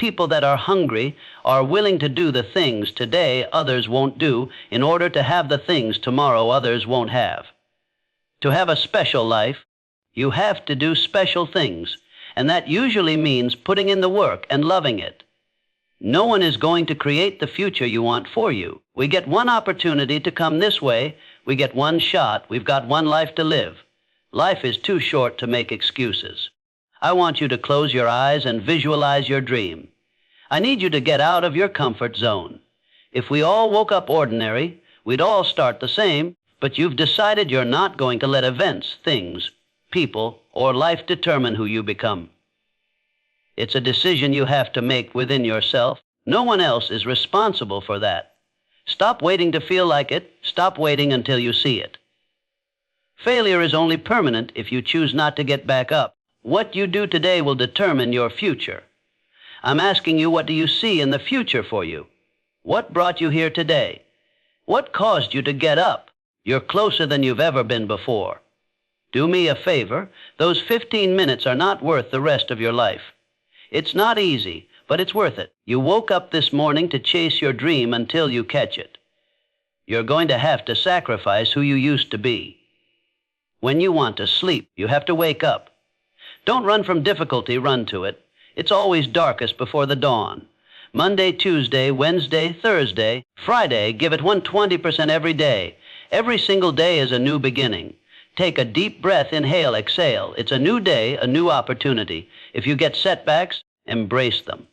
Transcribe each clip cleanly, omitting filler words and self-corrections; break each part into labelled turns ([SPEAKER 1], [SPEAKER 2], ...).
[SPEAKER 1] people that are hungry are willing to do the things today others won't do in order to have the things tomorrow others won't have. To have a special life, you have to do special things, and that usually means putting in the work and loving it. No one is going to create the future you want for you. We get one opportunity to come this way. We get one shot. We've got one life to live. Life is too short to make excuses. I want you to close your eyes and visualize your dream. I need you to get out of your comfort zone. If we all woke up ordinary, we'd all start the same, but you've decided you're not going to let events, things, people, or life determine who you become. It's a decision you have to make within yourself. No one else is responsible for that. Stop waiting to feel like it. Stop waiting until you see it. Failure is only permanent if you choose not to get back up. What you do today will determine your future. I'm asking you, what do you see in the future for you? What brought you here today? What caused you to get up? You're closer than you've ever been before. Do me a favor. Those 15 minutes are not worth the rest of your life. It's not easy, but it's worth it. You woke up this morning to chase your dream until you catch it. You're going to have to sacrifice who you used to be. When you want to sleep, you have to wake up. Don't run from difficulty, run to it. It's always darkest before the dawn. Monday, Tuesday, Wednesday, Thursday, Friday, give it 120% every day. Every single day is a new beginning. Take a deep breath, inhale, exhale. It's a new day, a new opportunity. If you get setbacks, embrace them.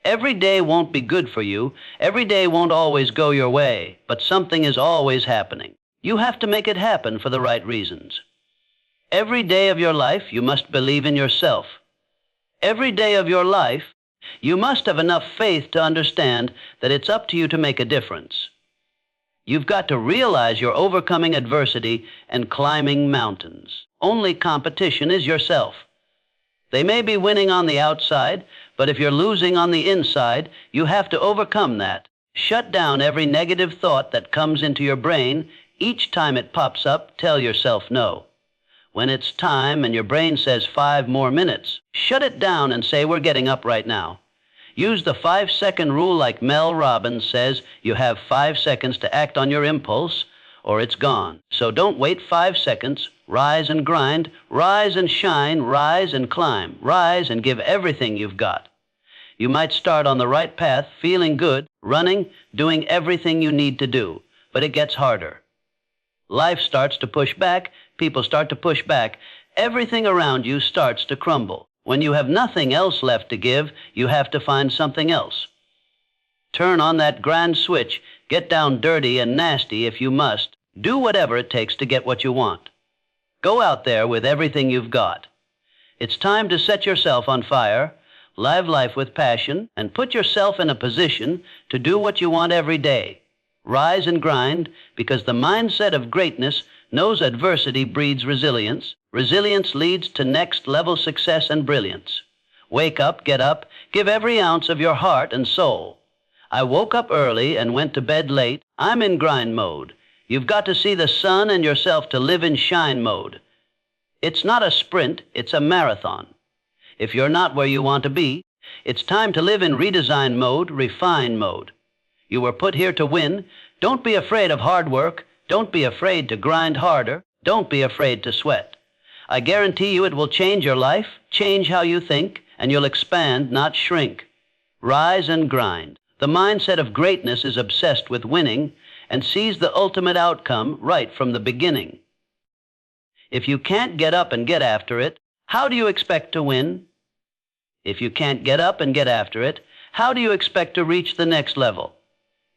[SPEAKER 1] Every day won't be good for you. Every day won't always go your way, but something is always happening. You have to make it happen for the right reasons. Every day of your life, you must believe in yourself. Every day of your life, you must have enough faith to understand that it's up to you to make a difference. You've got to realize you're overcoming adversity and climbing mountains. Only competition is yourself. They may be winning on the outside, but if you're losing on the inside, you have to overcome that. Shut down every negative thought that comes into your brain. Each time it pops up, tell yourself no. When it's time and your brain says 5 more minutes, shut it down and say, we're getting up right now. Use the 5-second rule like Mel Robbins says. You have 5 seconds to act on your impulse or it's gone. So don't wait 5 seconds. Rise and grind, rise and shine, rise and climb, rise and give everything you've got. You might start on the right path, feeling good, running, doing everything you need to do, but it gets harder. Life starts to push back, people start to push back, everything around you starts to crumble. When you have nothing else left to give, you have to find something else. Turn on that grand switch, get down dirty and nasty if you must. Do whatever it takes to get what you want. Go out there with everything you've got. It's time to set yourself on fire, live life with passion, and put yourself in a position to do what you want every day. Rise and grind, because the mindset of greatness knows adversity breeds resilience. Resilience leads to next-level success and brilliance. Wake up, get up, give every ounce of your heart and soul. I woke up early and went to bed late. I'm in grind mode. You've got to see the sun and yourself to live in shine mode. It's not a sprint, it's a marathon. If you're not where you want to be, it's time to live in redesign mode, refine mode. You were put here to win. Don't be afraid of hard work. Don't be afraid to grind harder. Don't be afraid to sweat. I guarantee you it will change your life, change how you think, and you'll expand, not shrink. Rise and grind. The mindset of greatness is obsessed with winning and sees the ultimate outcome right from the beginning. If you can't get up and get after it, how do you expect to win? If you can't get up and get after it, how do you expect to reach the next level?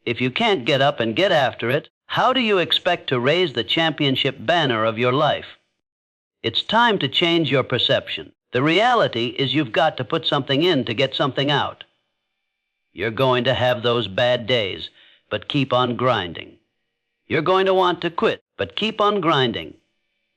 [SPEAKER 1] If you can't get up and get after it, how do you expect to raise the championship banner of your life? It's time to change your perception. The reality is you've got to put something in to get something out. You're going to have those bad days, but keep on grinding. You're going to want to quit, but keep on grinding.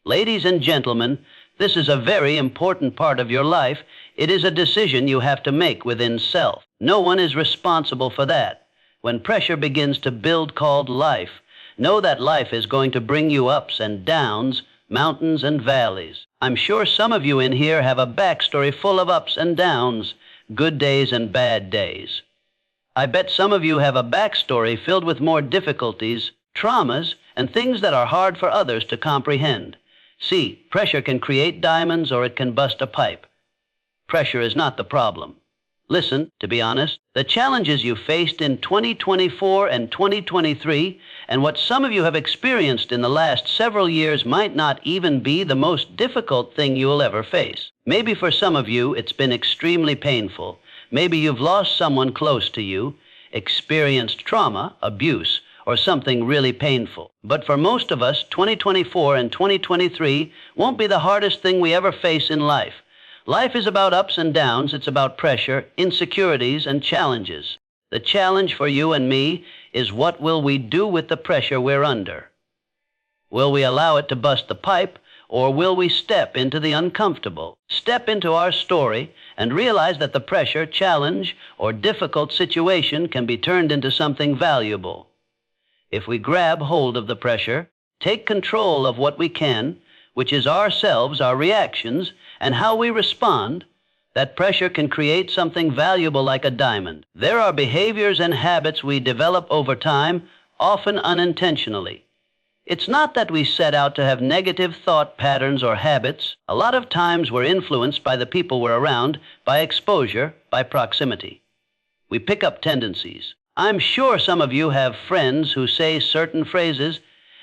[SPEAKER 1] Ladies and gentlemen, this is a very important part of your life. It is a decision you have to make within self. No one is responsible for that. When pressure begins to build called life, know that life is going to bring you ups and downs, mountains and valleys. I'm sure some of you in here have a backstory full of ups and downs. good days and bad days. I bet some of you have a backstory filled with more difficulties, traumas, and things that are hard for others to comprehend. See, pressure can create diamonds or it can bust a pipe. Pressure is not the problem. Listen, to be honest, the challenges you faced in 2024 and 2023 and what some of you have experienced in the last several years might not even be the most difficult thing you will ever face. Maybe for some of you it's been extremely painful. Maybe you've lost someone close to you, experienced trauma, abuse, or something really painful. But for most of us, 2024 and 2023 won't be the hardest thing we ever face in life. Life is about ups and downs. It's about pressure, insecurities, and challenges. The challenge for you and me is, what will we do with the pressure we're under? Will we allow it to bust the pipe, or will we step into the uncomfortable, step into our story, and realize that the pressure, challenge, or difficult situation can be turned into something valuable? If we grab hold of the pressure, take control of what we can, which is ourselves, our reactions, and how we respond, that pressure can create something valuable like a diamond. There are behaviors and habits we develop over time, often unintentionally. It's not that we set out to have negative thought patterns or habits. A lot of times we're influenced by the people we're around, by exposure, by proximity. We pick up tendencies. I'm sure some of you have friends who say certain phrases,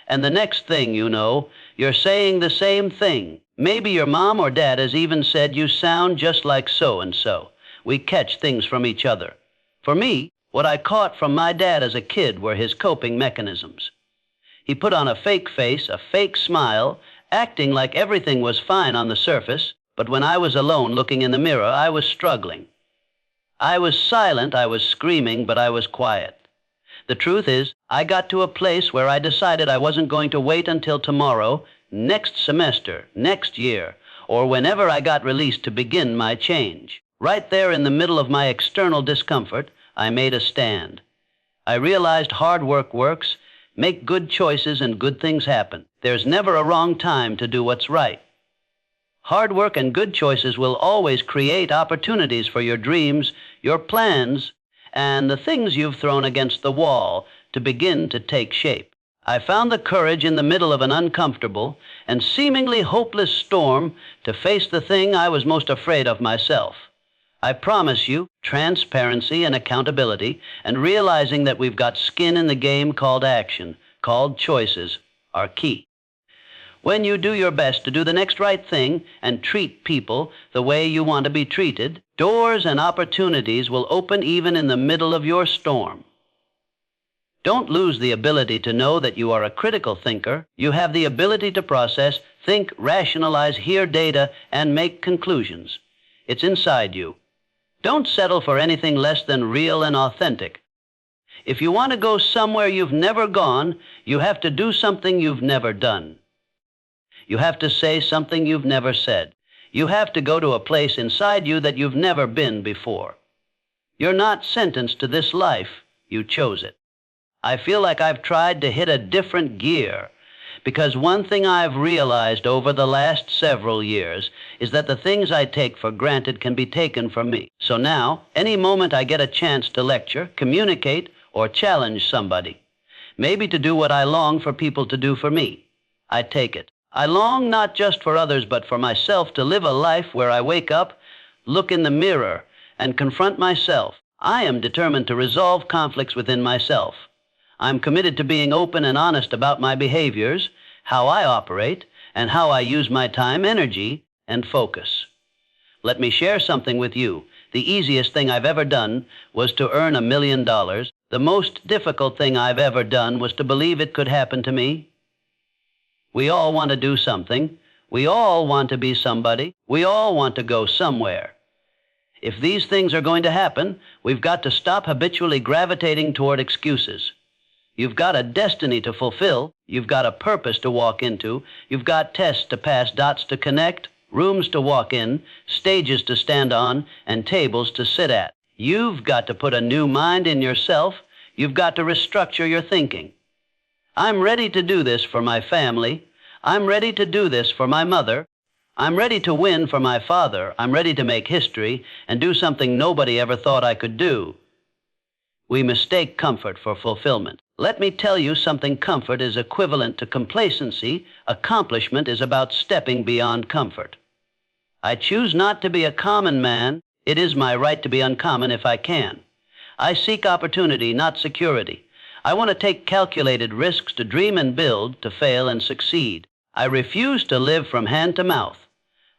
[SPEAKER 1] and the next thing you know, you're saying the same thing. Maybe your mom or dad has even said, "You sound just like so-and-so." We catch things from each other. For me, what I caught from my dad as a kid were his coping mechanisms. He put on a fake face, a fake smile, acting like everything was fine on the surface, but when I was alone looking in the mirror, I was struggling. I was silent, I was screaming, but I was quiet. The truth is, I got to a place where I decided I wasn't going to wait until tomorrow, next semester, next year, or whenever I got released to begin my change. Right there in the middle of my external discomfort, I made a stand. I realized hard work works. Make good choices and good things happen. There's never a wrong time to do what's right. Hard work and good choices will always create opportunities for your dreams, your plans, and the things you've thrown against the wall to begin to take shape. I found the courage in the middle of an uncomfortable and seemingly hopeless storm to face the thing I was most afraid of myself. I promise you, transparency and accountability, and realizing that we've got skin in the game called action, called choices, are key. When you do your best to do the next right thing and treat people the way you want to be treated, doors and opportunities will open even in the middle of your storm. Don't lose the ability to know that you are a critical thinker. You have the ability to process, think, rationalize, hear data, and make conclusions. It's inside you. Don't settle for anything less than real and authentic. If you want to go somewhere you've never gone, you have to do something you've never done. You have to say something you've never said. You have to go to a place inside you that you've never been before. You're not sentenced to this life. You chose it. I feel like I've tried to hit a different gear, because one thing I've realized over the last several years is that the things I take for granted can be taken from me. So now, any moment I get a chance to lecture, communicate, or challenge somebody, maybe to do what I long for people to do for me, I take it. I long not just for others, but for myself, to live a life where I wake up, look in the mirror, and confront myself. I am determined to resolve conflicts within myself. I'm committed to being open and honest about my behaviors, how I operate, and how I use my time, energy, and focus. Let me share something with you. The easiest thing I've ever done was to earn $1 million. The most difficult thing I've ever done was to believe it could happen to me. We all want to do something. We all want to be somebody. We all want to go somewhere. If these things are going to happen, we've got to stop habitually gravitating toward excuses. You've got a destiny to fulfill. You've got a purpose to walk into. You've got tests to pass, dots to connect, rooms to walk in, stages to stand on, and tables to sit at. You've got to put a new mind in yourself. You've got to restructure your thinking. I'm ready to do this for my family. I'm ready to do this for my mother. I'm ready to win for my father. I'm ready to make history and do something nobody ever thought I could do. We mistake comfort for fulfillment. Let me tell you something. Comfort is equivalent to complacency. Accomplishment is about stepping beyond comfort. I choose not to be a common man. It is my right to be uncommon if I can. I seek opportunity, not security. I want to take calculated risks, to dream and build, to fail and succeed. I refuse to live from hand to mouth.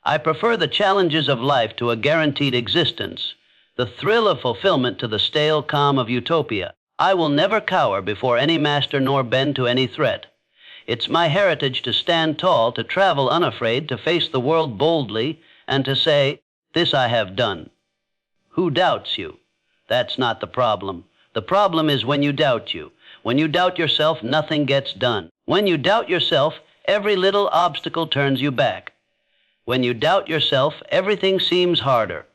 [SPEAKER 1] I prefer the challenges of life to a guaranteed existence, the thrill of fulfillment to the stale calm of utopia. I will never cower before any master nor bend to any threat. It's my heritage to stand tall, to travel unafraid, to face the world boldly, and to say, "This I have done." Who doubts you? That's not the problem. The problem is when you doubt you. When you doubt yourself, nothing gets done. When you doubt yourself, every little obstacle turns you back. When you doubt yourself, everything seems harder.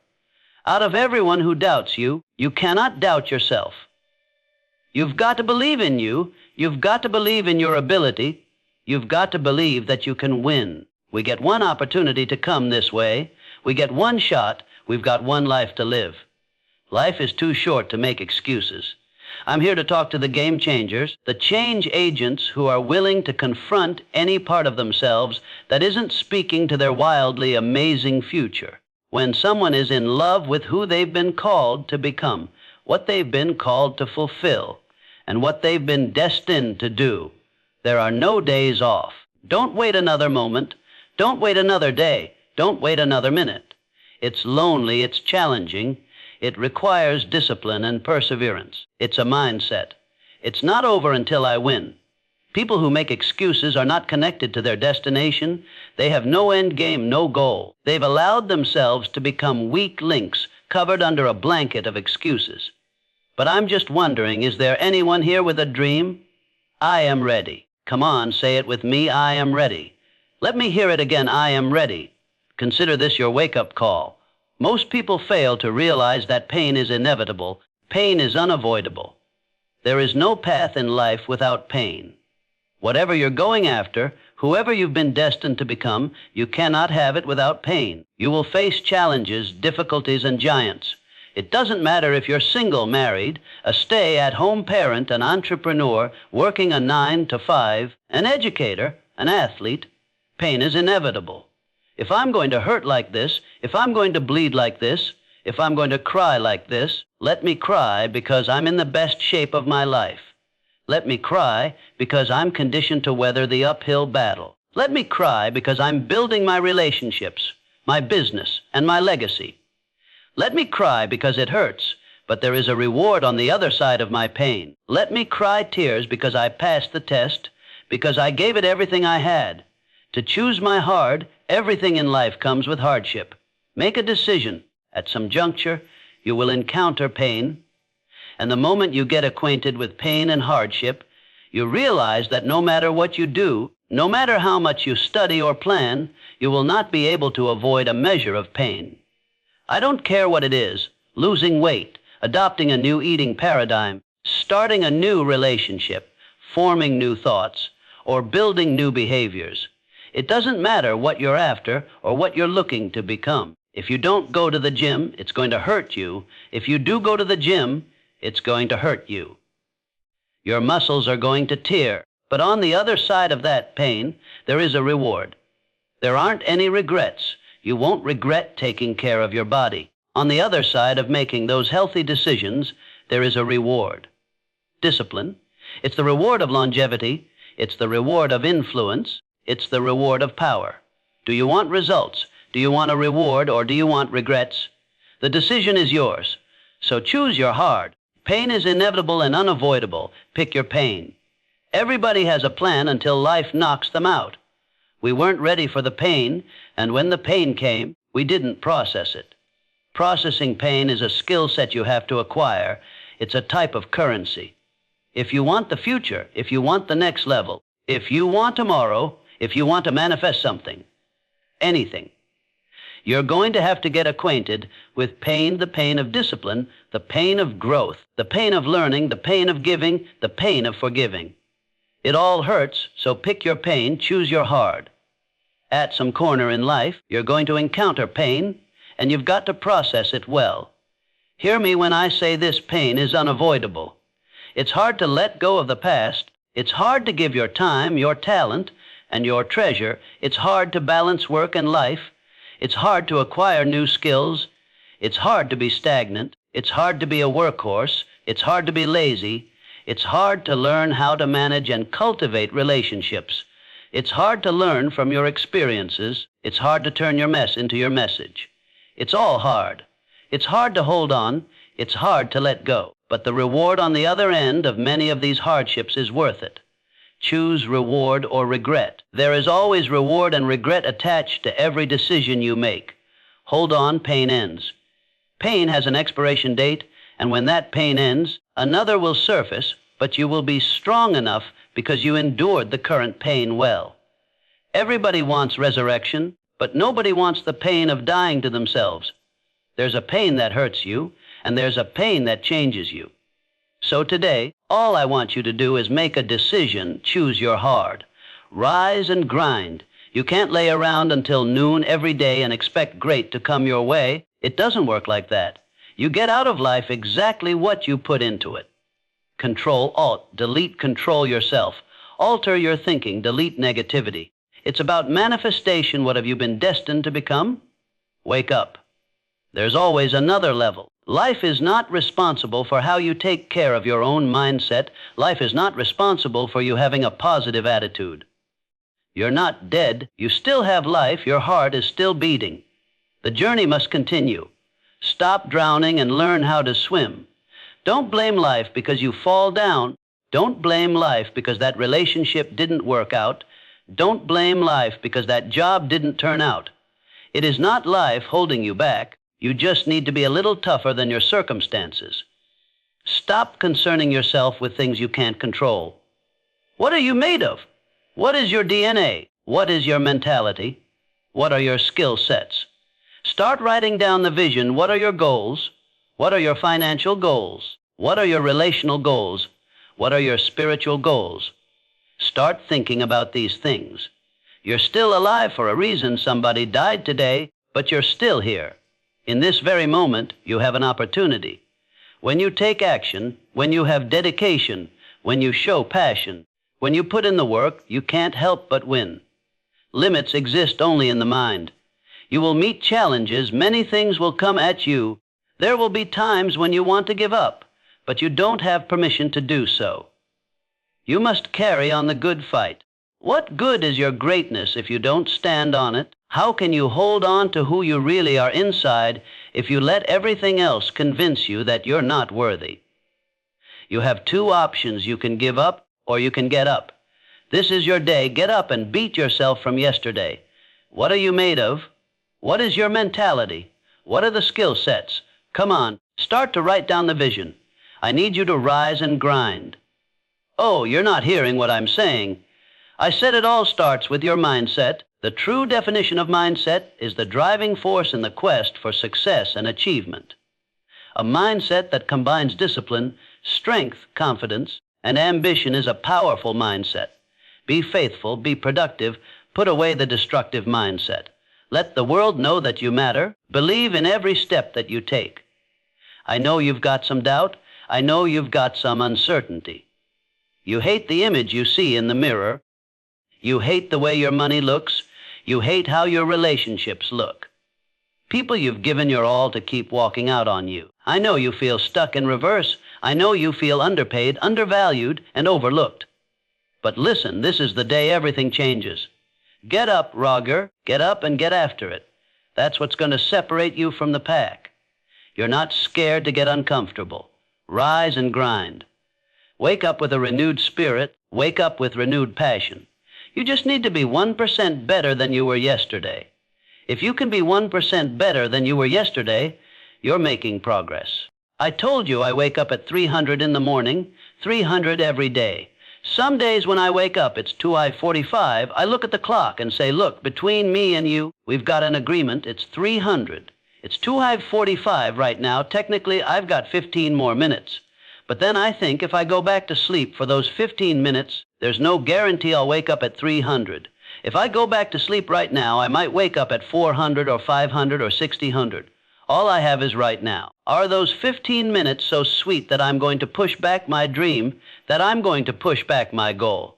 [SPEAKER 1] Out of everyone who doubts you, you cannot doubt yourself. You've got to believe in you. You've got to believe in your ability. You've got to believe that you can win. We get one opportunity to come this way. We get one shot. We've got one life to live. Life is too short to make excuses. I'm here to talk to the game changers, the change agents who are willing to confront any part of themselves that isn't speaking to their wildly amazing future. When someone is in love with who they've been called to become, what they've been called to fulfill, and what they've been destined to do, there are no days off. Don't wait another moment. Don't wait another day. Don't wait another minute. It's lonely. It's challenging. It requires discipline and perseverance. It's a mindset. It's not over until I win. People who make excuses are not connected to their destination. They have no end game, no goal. They've allowed themselves to become weak links covered under a blanket of excuses. But I'm just wondering, is there anyone here with a dream? I am ready. Come on, say it with me. I am ready. Let me hear it again. I am ready. Consider this your wake-up call. Most people fail to realize that pain is inevitable. Pain is unavoidable. There is no path in life without pain. Whatever you're going after, whoever you've been destined to become, you cannot have it without pain. You will face challenges, difficulties, and giants. It doesn't matter if you're single, married, a stay-at-home parent, an entrepreneur, working a 9 to 5, an educator, an athlete. Pain is inevitable. If I'm going to hurt like this, if I'm going to bleed like this, if I'm going to cry like this, let me cry because I'm in the best shape of my life. Let me cry because I'm conditioned to weather the uphill battle. Let me cry because I'm building my relationships, my business, and my legacy. Let me cry because it hurts, but there is a reward on the other side of my pain. Let me cry tears because I passed the test, because I gave it everything I had. To choose my hard, everything in life comes with hardship. Make a decision. At some juncture, you will encounter pain. And the moment you get acquainted with pain and hardship, you realize that no matter what you do, no matter how much you study or plan, you will not be able to avoid a measure of pain. I don't care what it is, losing weight, adopting a new eating paradigm, starting a new relationship, forming new thoughts, or building new behaviors. It doesn't matter what you're after or what you're looking to become. If you don't go to the gym, it's going to hurt you. If you do go to the gym, it's going to hurt you. Your muscles are going to tear. But on the other side of that pain, there is a reward. There aren't any regrets. You won't regret taking care of your body. On the other side of making those healthy decisions, there is a reward. Discipline. It's the reward of longevity. It's the reward of influence. It's the reward of power. Do you want results? Do you want a reward, or do you want regrets? The decision is yours. So choose your hard. Pain is inevitable and unavoidable. Pick your pain. Everybody has a plan until life knocks them out. We weren't ready for the pain, and when the pain came, we didn't process it. Processing pain is a skill set you have to acquire. It's a type of currency. If you want the future, if you want the next level, if you want tomorrow, if you want to manifest something, anything, you're going to have to get acquainted with pain, the pain of discipline, the pain of growth, the pain of learning, the pain of giving, the pain of forgiving. It all hurts, so pick your pain, choose your hard. At some corner in life, you're going to encounter pain, and you've got to process it well. Hear me when I say this pain is unavoidable. It's hard to let go of the past. It's hard to give your time, your talent, and your treasure. It's hard to balance work and life. It's hard to acquire new skills. It's hard to be stagnant. It's hard to be a workhorse. It's hard to be lazy. It's hard to learn how to manage and cultivate relationships. It's hard to learn from your experiences. It's hard to turn your mess into your message. It's all hard. It's hard to hold on. It's hard to let go. But the reward on the other end of many of these hardships is worth it. Choose reward or regret. There is always reward and regret attached to every decision you make. Hold on, pain ends. Pain has an expiration date, and when that pain ends, another will surface, but you will be strong enough because you endured the current pain well. Everybody wants resurrection, but nobody wants the pain of dying to themselves. There's a pain that hurts you, and there's a pain that changes you. So today, all I want you to do is make a decision, choose your hard. Rise and grind. You can't lay around until noon every day and expect great to come your way. It doesn't work like that. You get out of life exactly what you put into it. Control, Alt, delete, control yourself. Alter your thinking, delete negativity. It's about manifestation. What have you been destined to become? Wake up. There's always another level. Life is not responsible for how you take care of your own mindset. Life is not responsible for you having a positive attitude. You're not dead. You still have life. Your heart is still beating. The journey must continue. Stop drowning and learn how to swim. Don't blame life because you fall down. Don't blame life because that relationship didn't work out. Don't blame life because that job didn't turn out. It is not life holding you back. You just need to be a little tougher than your circumstances. Stop concerning yourself with things you can't control. What are you made of? What is your DNA? What is your mentality? What are your skill sets? Start writing down the vision. What are your goals? What are your financial goals? What are your relational goals? What are your spiritual goals? Start thinking about these things. You're still alive for a reason. Somebody died today, but you're still here. In this very moment, you have an opportunity. When you take action, when you have dedication, when you show passion, when you put in the work, you can't help but win. Limits exist only in the mind. You will meet challenges. Many things will come at you. There will be times when you want to give up, but you don't have permission to do so. You must carry on the good fight. What good is your greatness if you don't stand on it? How can you hold on to who you really are inside if you let everything else convince you that you're not worthy? You have two options. You can give up or you can get up. This is your day. Get up and beat yourself from yesterday. What are you made of? What is your mentality? What are the skill sets? Come on, start to write down the vision. I need you to rise and grind. Oh, you're not hearing what I'm saying. I said it all starts with your mindset. The true definition of mindset is the driving force in the quest for success and achievement. A mindset that combines discipline, strength, confidence, and ambition is a powerful mindset. Be faithful, be productive, put away the destructive mindset. Let the world know that you matter. Believe in every step that you take. I know you've got some doubt. I know you've got some uncertainty. You hate the image you see in the mirror. You hate the way your money looks. You hate how your relationships look. People you've given your all to keep walking out on you. I know you feel stuck in reverse. I know you feel underpaid, undervalued, and overlooked. But listen, this is the day everything changes. Get up, Roger. Get up and get after it. That's what's going to separate you from the pack. You're not scared to get uncomfortable. Rise and grind. Wake up with a renewed spirit. Wake up with renewed passion. You just need to be 1% better than you were yesterday. If you can be 1% better than you were yesterday, you're making progress. I told you I wake up at 300 in the morning, 300 every day. Some days when I wake up, it's 2:45. I look at the clock and say, look, between me and you, we've got an agreement. It's 300. It's 2:45 right now. Technically, I've got 15 more minutes. But then I think if I go back to sleep for those 15 minutes, there's no guarantee I'll wake up at 300. If I go back to sleep right now, I might wake up at 400 or 500 or 600. All I have is right now. Are those 15 minutes so sweet that I'm going to push back my dream, that I'm going to push back my goal?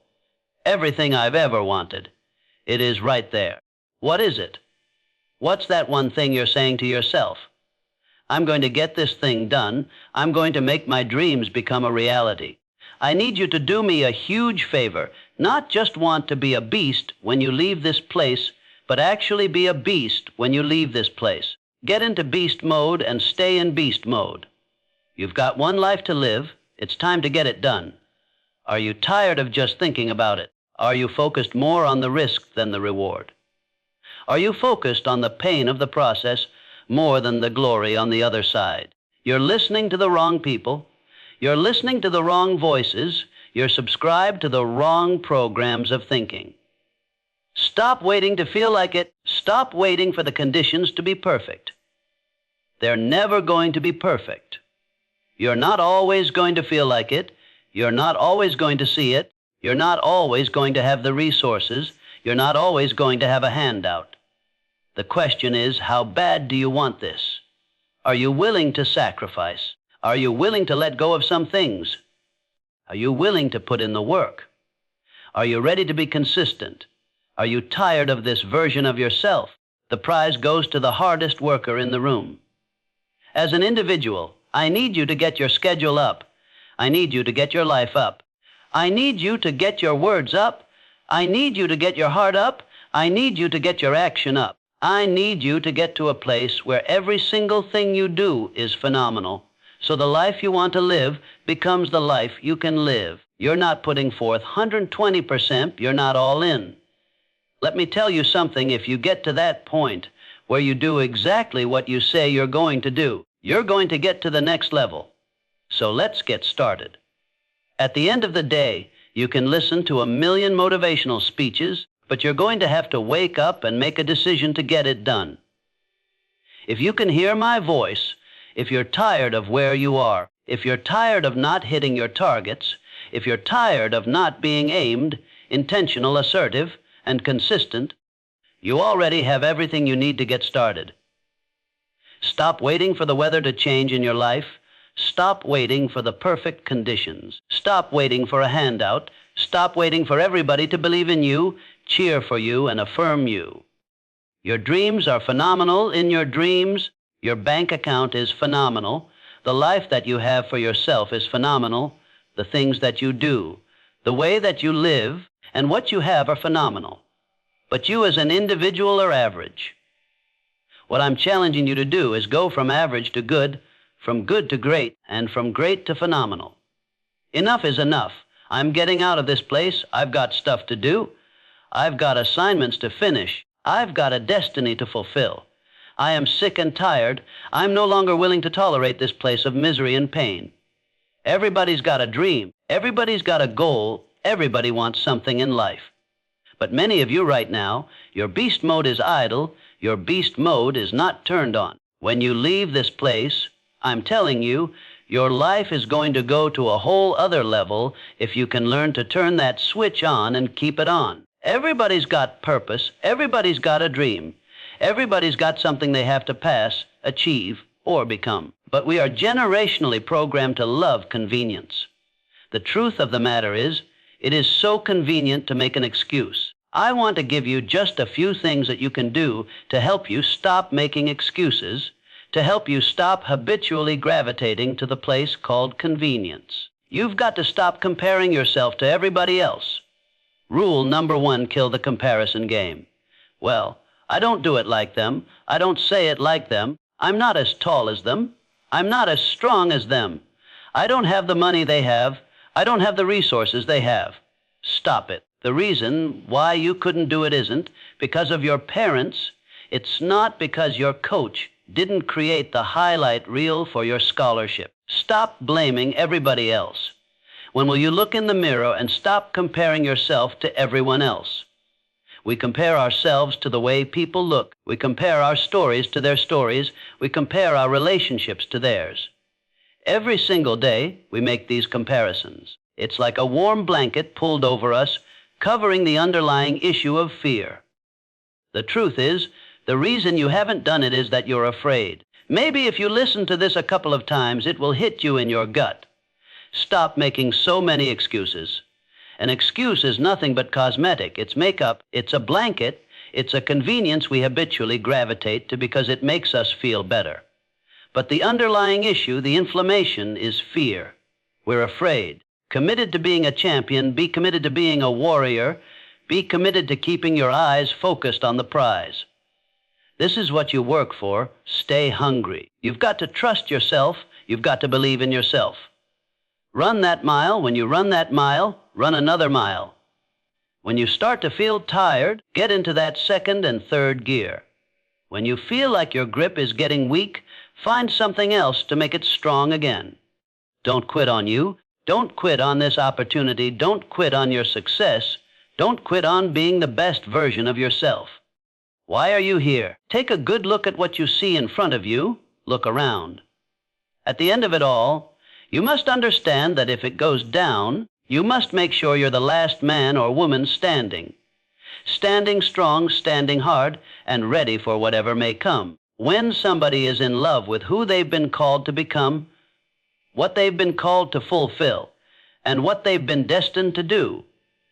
[SPEAKER 1] Everything I've ever wanted. It is right there. What is it? What's that one thing you're saying to yourself? I'm going to get this thing done. I'm going to make my dreams become a reality. I need you to do me a huge favor, not just want to be a beast when you leave this place, but actually be a beast when you leave this place. Get into beast mode and stay in beast mode. You've got one life to live. It's time to get it done. Are you tired of just thinking about it? Are you focused more on the risk than the reward? Are you focused on the pain of the process more than the glory on the other side? You're listening to the wrong people. You're listening to the wrong voices. You're subscribed to the wrong programs of thinking. Stop waiting to feel like it. Stop waiting for the conditions to be perfect. They're never going to be perfect. You're not always going to feel like it. You're not always going to see it. You're not always going to have the resources. You're not always going to have a handout. The question is, how bad do you want this? Are you willing to sacrifice? Are you willing to let go of some things? Are you willing to put in the work? Are you ready to be consistent? Are you tired of this version of yourself? The prize goes to the hardest worker in the room. As an individual, I need you to get your schedule up. I need you to get your life up. I need you to get your words up. I need you to get your heart up. I need you to get your action up. I need you to get to a place where every single thing you do is phenomenal. So the life you want to live becomes the life you can live. You're not putting forth 120%. You're not all in. Let me tell you something. If you get to that point where you do exactly what you say you're going to do, you're going to get to the next level. So let's get started. At the end of the day, you can listen to 1,000,000 motivational speeches, but you're going to have to wake up and make a decision to get it done. If you can hear my voice, if you're tired of where you are, if you're tired of not hitting your targets, if you're tired of not being aimed, intentional, assertive, and consistent, you already have everything you need to get started. Stop waiting for the weather to change in your life. Stop waiting for the perfect conditions. Stop waiting for a handout. Stop waiting for everybody to believe in you, cheer for you, and affirm you. Your dreams are phenomenal. In your dreams, your bank account is phenomenal. The life that you have for yourself is phenomenal. The things that you do, the way that you live, and what you have are phenomenal. But you as an individual are average. What I'm challenging you to do is go from average to good, from good to great, and from great to phenomenal. Enough is enough. I'm getting out of this place. I've got stuff to do. I've got assignments to finish. I've got a destiny to fulfill. I am sick and tired. I'm no longer willing to tolerate this place of misery and pain. Everybody's got a dream. Everybody's got a goal. Everybody wants something in life. But many of you right now, your beast mode is idle. Your beast mode is not turned on. When you leave this place, I'm telling you, your life is going to go to a whole other level if you can learn to turn that switch on and keep it on. Everybody's got purpose. Everybody's got a dream. Everybody's got something they have to pass, achieve, or become. But we are generationally programmed to love convenience. The truth of the matter is, it is so convenient to make an excuse. I want to give you just a few things that you can do to help you stop making excuses, to help you stop habitually gravitating to the place called convenience. You've got to stop comparing yourself to everybody else. Rule number 1, kill the comparison game. Well, I don't do it like them. I don't say it like them. I'm not as tall as them. I'm not as strong as them. I don't have the money they have. I don't have the resources they have. Stop it. The reason why you couldn't do it isn't because of your parents. It's not because your coach didn't create the highlight reel for your scholarship. Stop blaming everybody else. When will you look in the mirror and stop comparing yourself to everyone else? We compare ourselves to the way people look. We compare our stories to their stories. We compare our relationships to theirs. Every single day, we make these comparisons. It's like a warm blanket pulled over us covering the underlying issue of fear. The truth is, the reason you haven't done it is that you're afraid. Maybe if you listen to this a couple of times, it will hit you in your gut. Stop making so many excuses. An excuse is nothing but cosmetic. It's makeup, it's a blanket, it's a convenience we habitually gravitate to because it makes us feel better. But the underlying issue, the inflammation, is fear. We're afraid. Committed to being a champion, be committed to being a warrior, be committed to keeping your eyes focused on the prize. This is what you work for. Stay hungry. You've got to trust yourself. You've got to believe in yourself. Run that mile. When you run that mile, run another mile. When you start to feel tired, get into that second and third gear. When you feel like your grip is getting weak, find something else to make it strong again. Don't quit on you. Don't quit on this opportunity. Don't quit on your success. Don't quit on being the best version of yourself. Why are you here? Take a good look at what you see in front of you. Look around. At the end of it all, you must understand that if it goes down, you must make sure you're the last man or woman standing. Standing strong, standing hard, and ready for whatever may come. When somebody is in love with who they've been called to become, what they've been called to fulfill, and what they've been destined to do,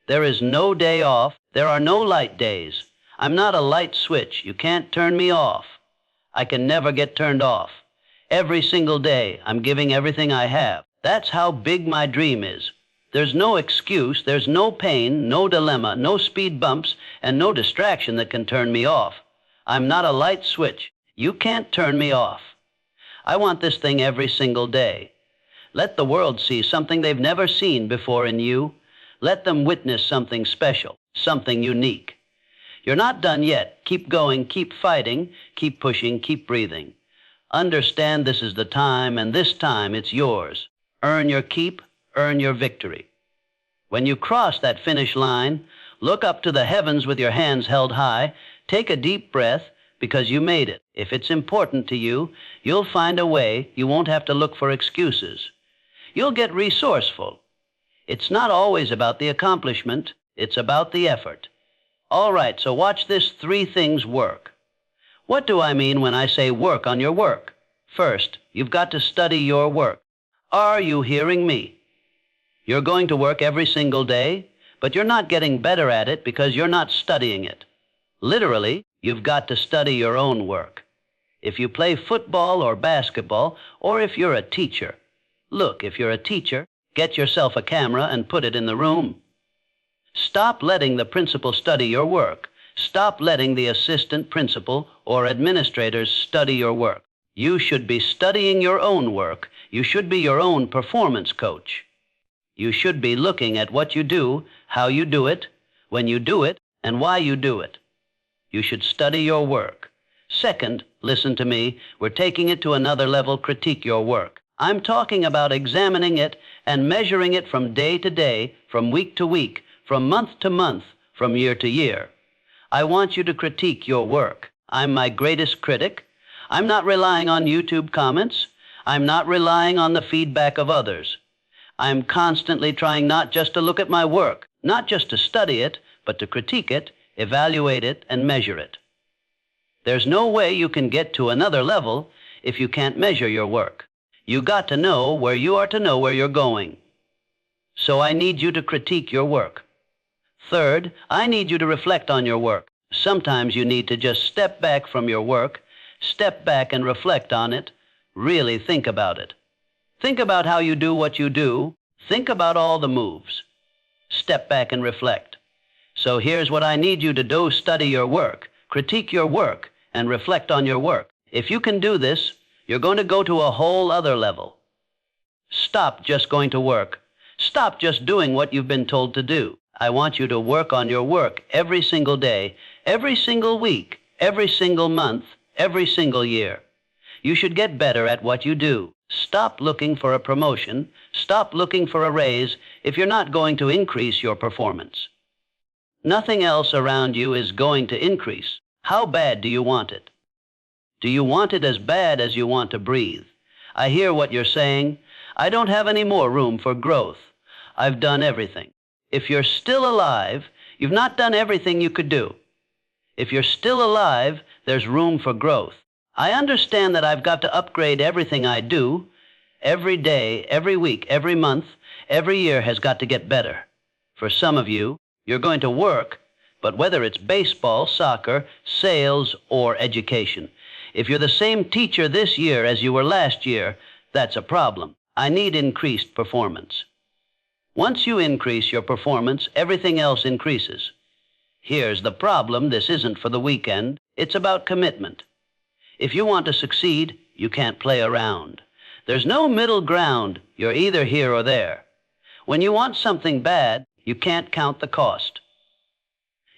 [SPEAKER 1] there is no day off. There are no light days. I'm not a light switch. You can't turn me off. I can never get turned off. Every single day, I'm giving everything I have. That's how big my dream is. There's no excuse, there's no pain, no dilemma, no speed bumps, and no distraction that can turn me off. I'm not a light switch. You can't turn me off. I want this thing every single day. Let the world see something they've never seen before in you. Let them witness something special, something unique. You're not done yet. Keep going, keep fighting, keep pushing, keep breathing. Understand this is the time, and this time it's yours. Earn your keep, earn your victory. When you cross that finish line, look up to the heavens with your hands held high, take a deep breath, because you made it. If it's important to you, you'll find a way. You won't have to look for excuses. You'll get resourceful. It's not always about the accomplishment, it's about the effort. All right, so watch this 3 things work. What do I mean when I say work on your work? First, you've got to study your work. Are you hearing me? You're going to work every single day, but you're not getting better at it because you're not studying it. Literally, you've got to study your own work. If you play football or basketball, or if you're a teacher, look, if you're a teacher, get yourself a camera and put it in the room. Stop letting the principal study your work. Stop letting the assistant principal or administrators study your work. You should be studying your own work. You should be your own performance coach. You should be looking at what you do, how you do it, when you do it, and why you do it. You should study your work. Second, listen to me, we're taking it to another level. Critique your work. I'm talking about examining it and measuring it from day to day, from week to week, from month to month, from year to year. I want you to critique your work. I'm my greatest critic. I'm not relying on YouTube comments. I'm not relying on the feedback of others. I'm constantly trying not just to look at my work, not just to study it, but to critique it, evaluate it, and measure it. There's no way you can get to another level if you can't measure your work. You got to know where you are to know where you're going. So I need you to critique your work. Third, I need you to reflect on your work. Sometimes you need to just step back from your work, step back and reflect on it, really think about it. Think about how you do what you do. Think about all the moves. Step back and reflect. So here's what I need you to do. Study your work, critique your work, and reflect on your work. If you can do this, you're going to go to a whole other level. Stop just going to work. Stop just doing what you've been told to do. I want you to work on your work every single day, every single week, every single month, every single year. You should get better at what you do. Stop looking for a promotion. Stop looking for a raise if you're not going to increase your performance. Nothing else around you is going to increase. How bad do you want it? Do you want it as bad as you want to breathe? I hear what you're saying. I don't have any more room for growth. I've done everything. If you're still alive, You've not done everything you could do. If you're still alive, there's room for growth. I understand that I've got to upgrade everything I do. Every day, every week, every month, every year has got to get better. For some of you, you're going to work, but whether it's baseball, soccer, sales, or education, if you're the same teacher this year as you were last year, that's a problem. I need increased performance. Once you increase your performance, everything else increases. Here's the problem. This isn't for the weekend. It's about commitment. If you want to succeed, you can't play around. There's no middle ground. You're either here or there. When you want something bad, you can't count the cost.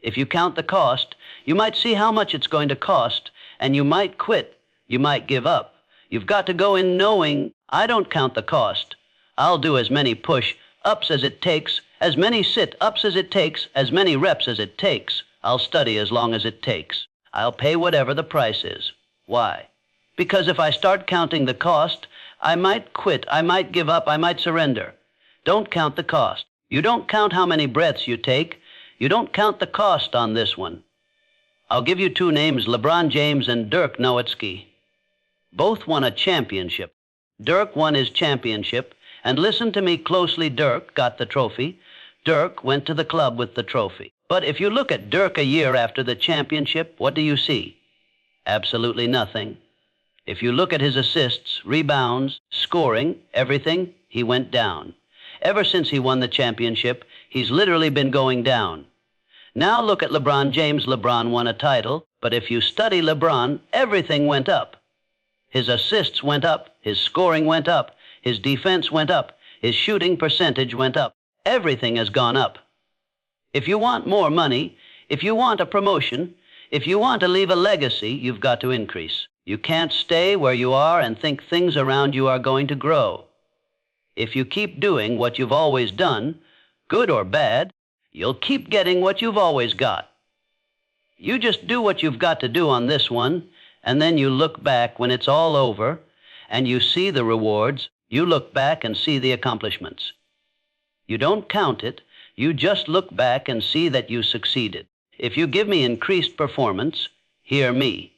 [SPEAKER 1] If you count the cost, you might see how much it's going to cost, and you might quit. You might give up. You've got to go in knowing, I don't count the cost. I'll do as many push-ups as it takes, as many sit-ups as it takes, as many reps as it takes. I'll study as long as it takes. I'll pay whatever the price is. Why? Because if I start counting the cost, I might quit, I might give up, I might surrender. Don't count the cost. You don't count how many breaths you take. You don't count the cost on this one. I'll give you two names, LeBron James and Dirk Nowitzki. Both won a championship. Dirk won his championship, and listen to me closely, Dirk got the trophy. Dirk went to the club with the trophy. But if you look at Dirk a year after the championship, what do you see? Absolutely nothing. If you look at his assists, rebounds, scoring, everything, he went down. Ever since he won the championship, he's literally been going down. Now look at LeBron James. LeBron won a title, but if you study LeBron, everything went up. His assists went up, his scoring went up, his defense went up, his shooting percentage went up. Everything has gone up. If you want more money, if you want a promotion, if you want to leave a legacy, you've got to increase. You can't stay where you are and think things around you are going to grow. If you keep doing what you've always done, good or bad, you'll keep getting what you've always got. You just do what you've got to do on this one, and then you look back when it's all over, and you see the rewards. You look back and see the accomplishments. You don't count it. You just look back and see that you succeeded. If you give me increased performance, hear me.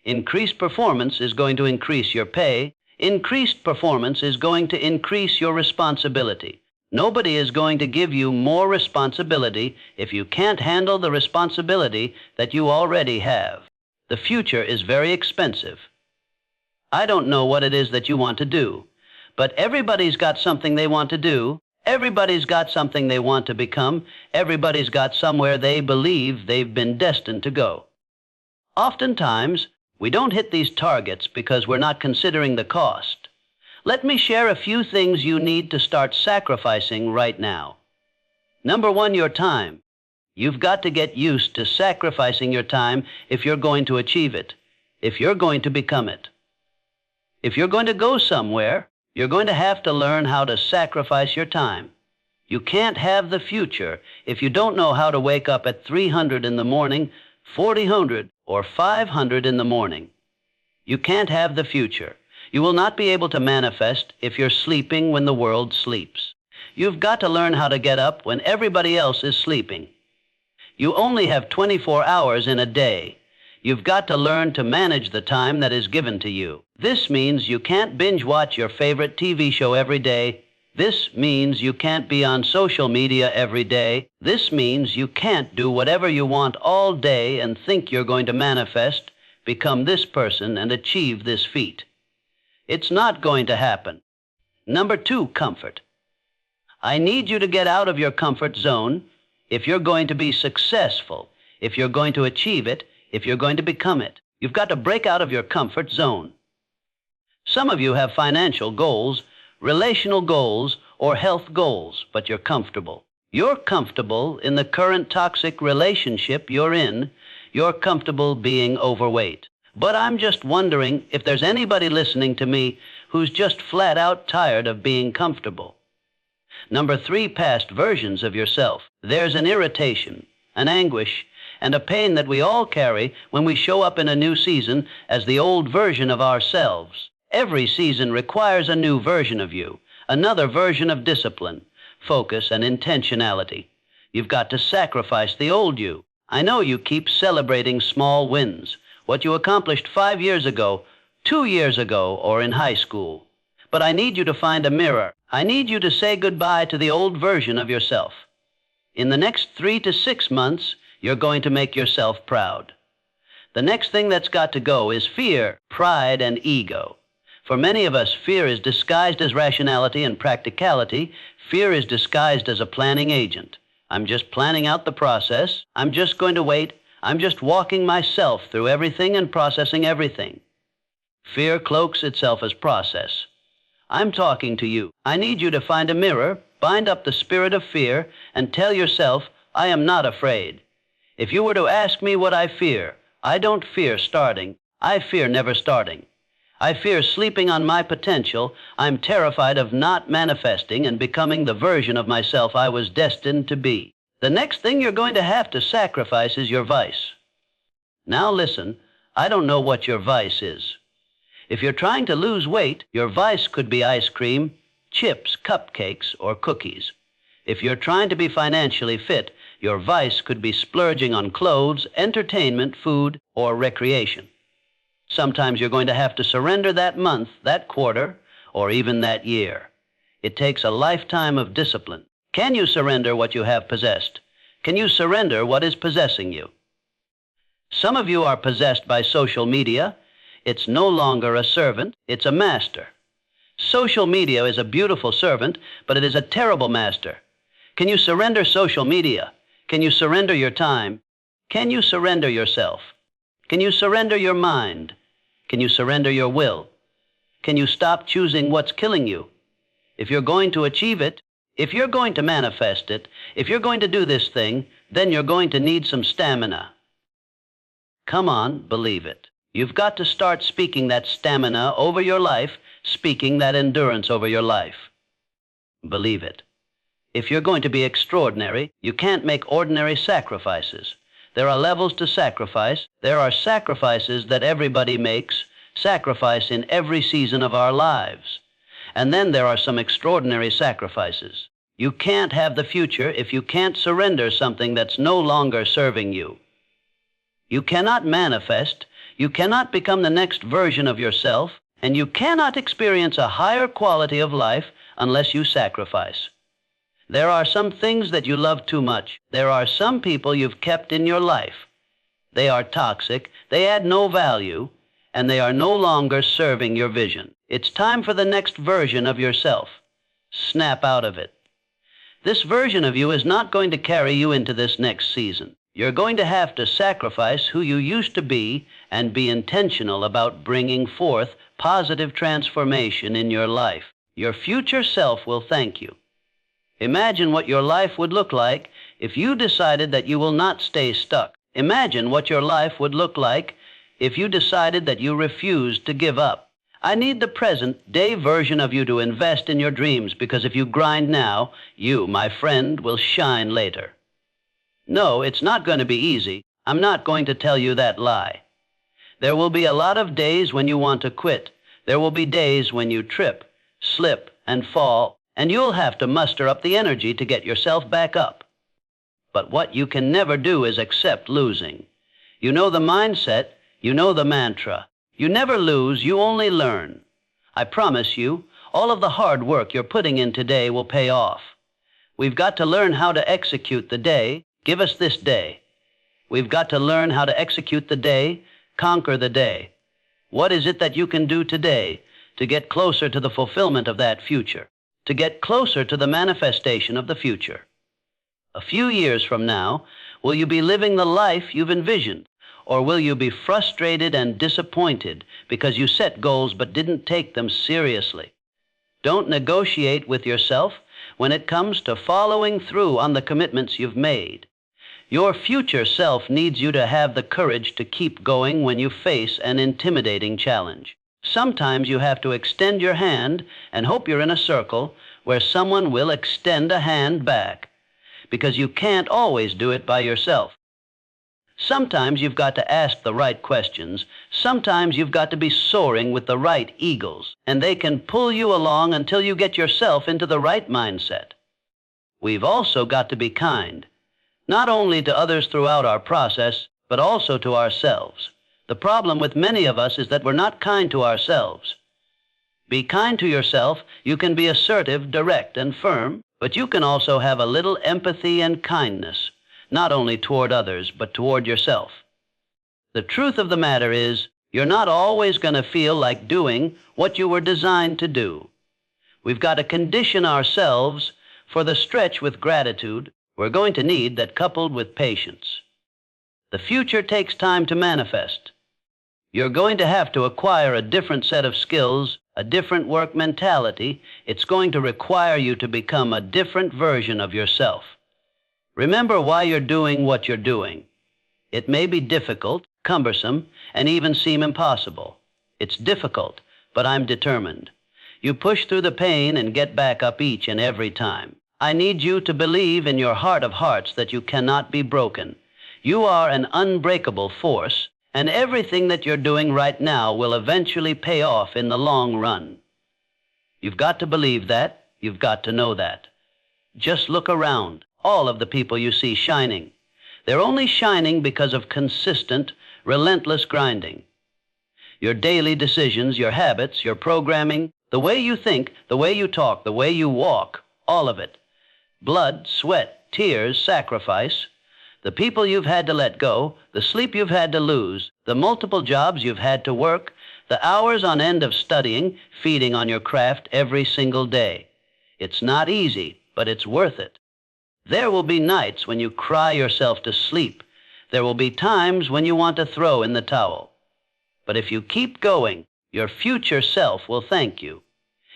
[SPEAKER 1] Increased performance is going to increase your pay. Increased performance is going to increase your responsibility. Nobody is going to give you more responsibility if you can't handle the responsibility that you already have. The future is very expensive. I don't know what it is that you want to do, but everybody's got something they want to do. Everybody's got something they want to become. Everybody's got somewhere they believe they've been destined to go. Oftentimes, we don't hit these targets because we're not considering the cost. Let me share a few things you need to start sacrificing right now. Number one, your time. You've got to get used to sacrificing your time if you're going to achieve it, if you're going to become it. If you're going to go somewhere, you're going to have to learn how to sacrifice your time. You can't have the future if you don't know how to wake up at 300 in the morning, 400, or 500 in the morning. You can't have the future. You will not be able to manifest if you're sleeping when the world sleeps. You've got to learn how to get up when everybody else is sleeping. You only have 24 hours in a day. You've got to learn to manage the time that is given to you. This means you can't binge watch your favorite TV show every day. This means you can't be on social media every day. This means you can't do whatever you want all day and think you're going to manifest, become this person, and achieve this feat. It's not going to happen. Number two, comfort. I need you to get out of your comfort zone if you're going to be successful, if you're going to achieve it, if you're going to become it. You've got to break out of your comfort zone. Some of you have financial goals, relational goals, or health goals, but you're comfortable. You're comfortable in the current toxic relationship you're in. You're comfortable being overweight. But I'm just wondering if there's anybody listening to me who's just flat out tired of being comfortable. Number three, past versions of yourself. There's an irritation, an anguish, and a pain that we all carry when we show up in a new season as the old version of ourselves. Every season requires a new version of you, another version of discipline, focus, and intentionality. You've got to sacrifice the old you. I know you keep celebrating small wins, what you accomplished 5 years ago, 2 years ago, or in high school. But I need you to find a mirror. I need you to say goodbye to the old version of yourself. In the next 3 to 6 months, you're going to make yourself proud. The next thing that's got to go is fear, pride, and ego. For many of us, fear is disguised as rationality and practicality. Fear is disguised as a planning agent. I'm just planning out the process. I'm just going to wait. I'm just walking myself through everything and processing everything. Fear cloaks itself as process. I'm talking to you. I need you to find a mirror, bind up the spirit of fear, and tell yourself, I am not afraid. If you were to ask me what I fear, I don't fear starting. I fear never starting. I fear sleeping on my potential. I'm terrified of not manifesting and becoming the version of myself I was destined to be. The next thing you're going to have to sacrifice is your vice. Now listen, I don't know what your vice is. If you're trying to lose weight, your vice could be ice cream, chips, cupcakes, or cookies. If you're trying to be financially fit, your vice could be splurging on clothes, entertainment, food, or recreation. Sometimes you're going to have to surrender that month, that quarter, or even that year. It takes a lifetime of discipline. Can you surrender what you have possessed? Can you surrender what is possessing you? Some of you are possessed by social media. It's no longer a servant, it's a master. Social media is a beautiful servant, but it is a terrible master. Can you surrender social media? Can you surrender your time? Can you surrender yourself? Can you surrender your mind? Can you surrender your will? Can you stop choosing what's killing you? If you're going to achieve it, if you're going to manifest it, if you're going to do this thing, then you're going to need some stamina. Come on, believe it. You've got to start speaking that stamina over your life, speaking that endurance over your life. Believe it. If you're going to be extraordinary, you can't make ordinary sacrifices. There are levels to sacrifice. There are sacrifices that everybody makes, sacrifice in every season of our lives. And then there are some extraordinary sacrifices. You can't have the future if you can't surrender something that's no longer serving you. You cannot manifest, you cannot become the next version of yourself, and you cannot experience a higher quality of life unless you sacrifice. There are some things that you love too much. There are some people you've kept in your life. They are toxic, they add no value, and they are no longer serving your vision. It's time for the next version of yourself. Snap out of it. This version of you is not going to carry you into this next season. You're going to have to sacrifice who you used to be and be intentional about bringing forth positive transformation in your life. Your future self will thank you. Imagine what your life would look like if you decided that you will not stay stuck. Imagine what your life would look like if you decided that you refused to give up. I need the present-day version of you to invest in your dreams, because if you grind now, you, my friend, will shine later. No, it's not going to be easy. I'm not going to tell you that lie. There will be a lot of days when you want to quit. There will be days when you trip, slip, and fall, and you'll have to muster up the energy to get yourself back up. But what you can never do is accept losing. You know the mindset, you know the mantra. You never lose, you only learn. I promise you, all of the hard work you're putting in today will pay off. We've got to learn how to execute the day. Give us this day. We've got to learn how to execute the day, conquer the day. What is it that you can do today to get closer to the fulfillment of that future, to get closer to the manifestation of the future? A few years from now, will you be living the life you've envisioned? Or will you be frustrated and disappointed because you set goals but didn't take them seriously? Don't negotiate with yourself when it comes to following through on the commitments you've made. Your future self needs you to have the courage to keep going when you face an intimidating challenge. Sometimes you have to extend your hand and hope you're in a circle where someone will extend a hand back, because you can't always do it by yourself. Sometimes you've got to ask the right questions. Sometimes you've got to be soaring with the right eagles, and they can pull you along until you get yourself into the right mindset. We've also got to be kind. not only to others throughout our process, but also to ourselves. The problem with many of us is that we're not kind to ourselves. Be kind to yourself. You can be assertive, direct, and firm, but you can also have a little empathy and kindness, not only toward others, but toward yourself. The truth of the matter is, you're not always going to feel like doing what you were designed to do. We've got to condition ourselves for the stretch with gratitude we're going to need that, coupled with patience. The future takes time to manifest. You're going to have to acquire a different set of skills, a different work mentality. It's going to require you to become a different version of yourself. Remember why you're doing what you're doing. It may be difficult, cumbersome, and even seem impossible. It's difficult, but I'm determined. You push through the pain and get back up each and every time. I need you to believe in your heart of hearts that you cannot be broken. You are an unbreakable force, and everything that you're doing right now will eventually pay off in the long run. You've got to believe that. You've got to know that. Just look around. All of the people you see shining, they're only shining because of consistent, relentless grinding. Your daily decisions, your habits, your programming, the way you think, the way you talk, the way you walk, all of it. Blood, sweat, tears, sacrifice. The people you've had to let go, the sleep you've had to lose, the multiple jobs you've had to work, the hours on end of studying, feeding on your craft every single day. It's not easy, but it's worth it. There will be nights when you cry yourself to sleep. There will be times when you want to throw in the towel. But if you keep going, your future self will thank you.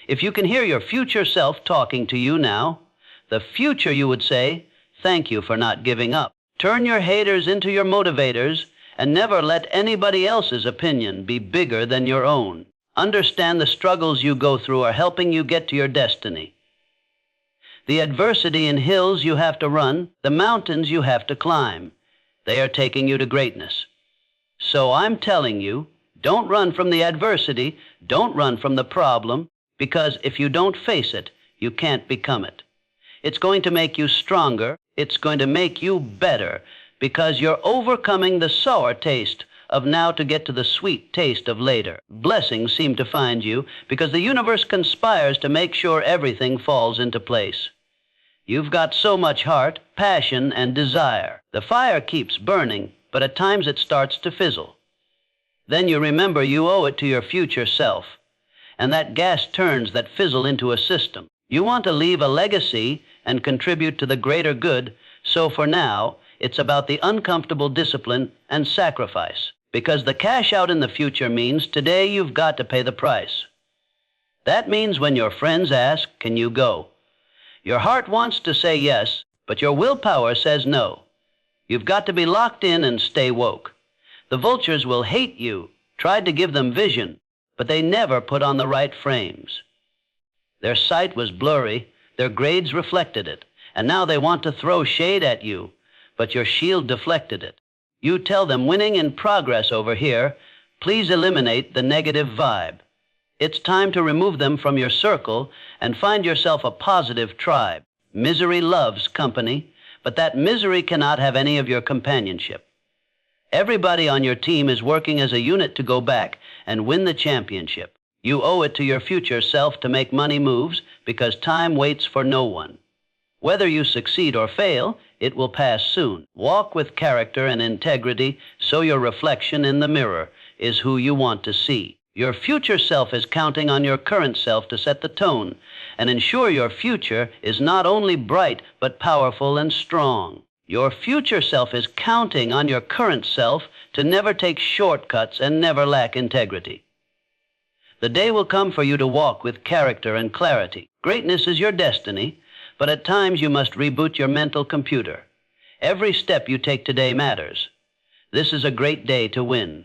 [SPEAKER 1] If you can hear your future self talking to you now, the future you would say, "Thank you for not giving up." Turn your haters into your motivators, and never let anybody else's opinion be bigger than your own. Understand the struggles you go through are helping you get to your destiny. The adversity and hills you have to run, the mountains you have to climb, they are taking you to greatness. So I'm telling you, don't run from the adversity, don't run from the problem, because if you don't face it, you can't become it. It's going to make you stronger, it's going to make you better, because you're overcoming the sour taste of now to get to the sweet taste of later. Blessings seem to find you because the universe conspires to make sure everything falls into place. You've got so much heart, passion, and desire. The fire keeps burning, but at times it starts to fizzle. Then you remember you owe it to your future self, and that gas turns that fizzle into a system. You want to leave a legacy and contribute to the greater good, so for now, it's about the uncomfortable discipline and sacrifice, because the cash out in the future means today you've got to pay the price. That means when your friends ask, "Can you go?" Your heart wants to say yes, but your willpower says no. You've got to be locked in and stay woke. The vultures will hate you, tried to give them vision, but they never put on the right frames. Their sight was blurry, their grades reflected it, and now they want to throw shade at you, but your shield deflected it. You tell them winning in progress over here, please eliminate the negative vibe. It's time to remove them from your circle and find yourself a positive tribe. Misery loves company, but that misery cannot have any of your companionship. Everybody on your team is working as a unit to go back and win the championship. You owe it to your future self to make money moves because time waits for no one. Whether you succeed or fail, it will pass soon. Walk with character and integrity so your reflection in the mirror is who you want to see. Your future self is counting on your current self to set the tone and ensure your future is not only bright but powerful and strong. Your future self is counting on your current self to never take shortcuts and never lack integrity. The day will come for you to walk with character and clarity. Greatness is your destiny, but at times you must reboot your mental computer. Every step you take today matters. This is a great day to win.